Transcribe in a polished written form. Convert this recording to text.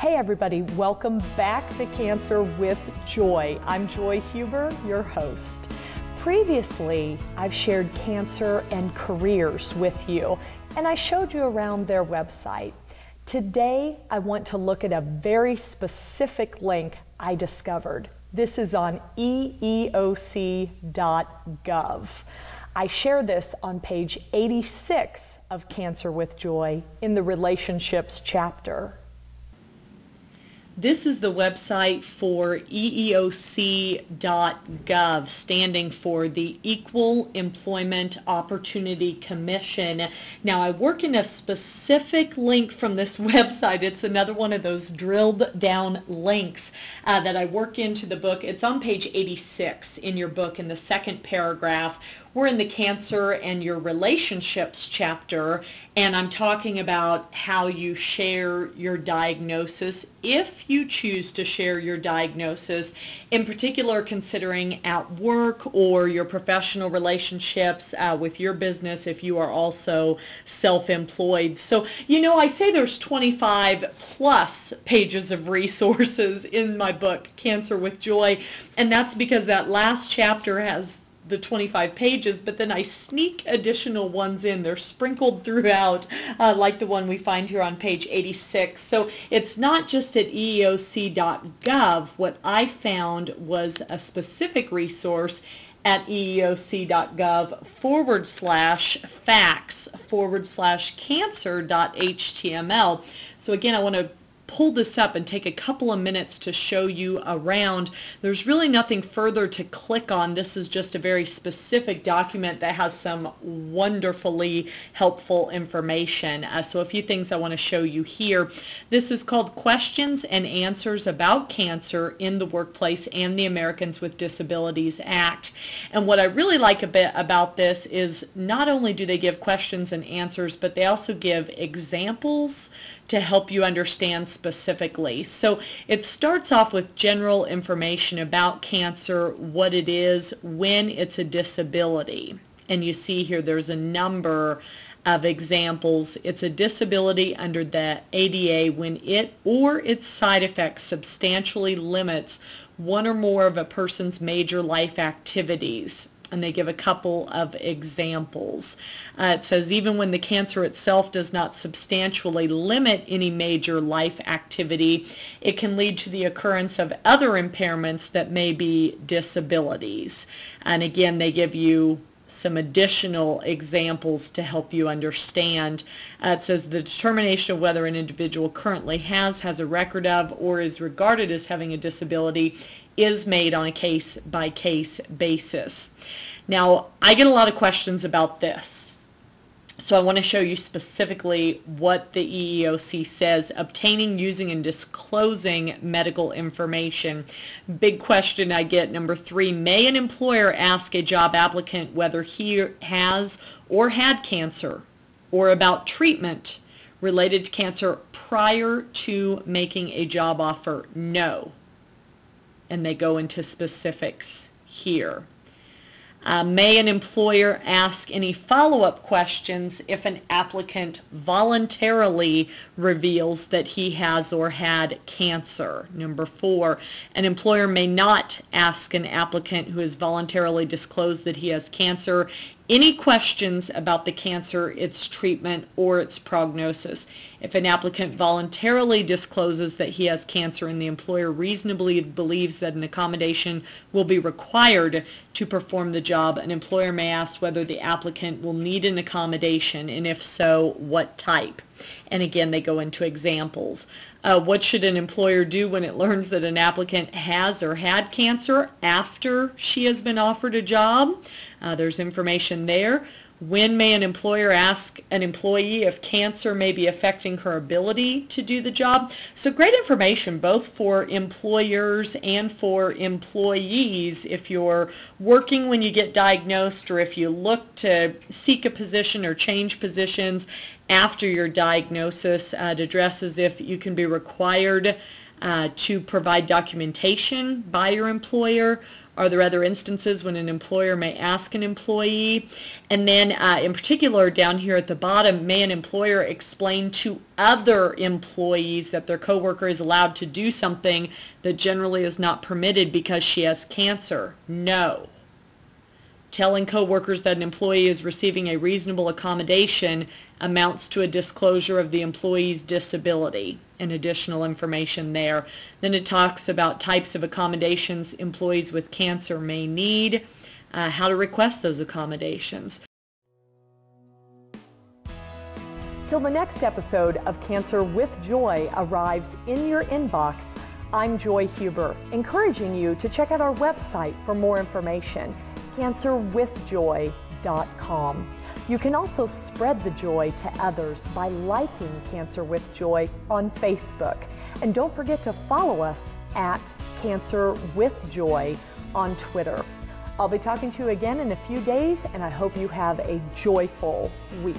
Hey everybody, welcome back to Cancer with Joy. I'm Joy Huber, your host. Previously, I've shared cancer and careers with you, and I showed you around their website. Today, I want to look at a very specific link I discovered. This is on EEOC.gov. I share this on page 86 of Cancer with Joy in the Relationships chapter. This is the website for EEOC.gov, standing for the Equal Employment Opportunity Commission. Now, I work in a specific link from this website. It's another one of those drilled down links that I work into the book. It's on page 86 in your book in the second paragraph. We're in the Cancer and Your Relationships chapter, and I'm talking about how you share your diagnosis, if you choose to share your diagnosis, in particular considering at work or your professional relationships with your business if you are also self-employed. So, you know, I say there's 25 plus pages of resources in my book, Cancer with Joy, and that's because that last chapter has the 25 pages, but then I sneak additional ones in. They're sprinkled throughout, like the one we find here on page 86. So it's not just at EEOC.gov. What I found was a specific resource at EEOC.gov/facts/cancer.html. So again, I want to pull this up and take a couple of minutes to show you around. There's really nothing further to click on. This is just a very specific document that has some wonderfully helpful information. So a few things I want to show you here. This is called Questions and Answers About Cancer in the Workplace and the Americans with Disabilities Act. And what I really like a bit about this is not only do they give questions and answers, but they also give examples to help you understand specifically. So it starts off with general information about cancer, what it is, when it's a disability. And you see here there's a number of examples. It's a disability under the ADA when it or its side effects substantially limits one or more of a person's major life activities. And they give a couple of examples. It says even when the cancer itself does not substantially limit any major life activity, it can lead to the occurrence of other impairments that may be disabilities. And again, they give you some additional examples to help you understand. It says the determination of whether an individual currently has a record of, or is regarded as having a disability is made on a case-by-case basis. Now, I get a lot of questions about this, so I want to show you specifically what the EEOC says: obtaining, using, and disclosing medical information. Big question I get, number 3, may an employer ask a job applicant whether he has or had cancer or about treatment related to cancer prior to making a job offer? No. And they go into specifics here. May an employer ask any follow-up questions if an applicant voluntarily reveals that he has or had cancer? Number 4, an employer may not ask an applicant who has voluntarily disclosed that he has cancer any questions about the cancer, its treatment, or its prognosis. If an applicant voluntarily discloses that he has cancer and the employer reasonably believes that an accommodation will be required to perform the job, an employer may ask whether the applicant will need an accommodation, and if so, what type. And again, they go into examples. What should an employer do when it learns that an applicant has or had cancer after she has been offered a job? There's information there. When may an employer ask an employee if cancer may be affecting her ability to do the job? So great information both for employers and for employees if you're working when you get diagnosed, or if you look to seek a position or change positions after your diagnosis. It addresses if you can be required to provide documentation by your employer, Are there other instances when an employer may ask an employee? And then in particular down here at the bottom, may an employer explain to other employees that their coworker is allowed to do something that generally is not permitted because she has cancer? No. Telling coworkers that an employee is receiving a reasonable accommodation amounts to a disclosure of the employee's disability, and additional information there. Then it talks about types of accommodations employees with cancer may need, how to request those accommodations. Till the next episode of Cancer with Joy arrives in your inbox, I'm Joy Huber, encouraging you to check out our website for more information, cancerwithjoy.com. You can also spread the joy to others by liking Cancer with Joy on Facebook. And don't forget to follow us at Cancer with Joy on Twitter. I'll be talking to you again in a few days, and I hope you have a joyful week.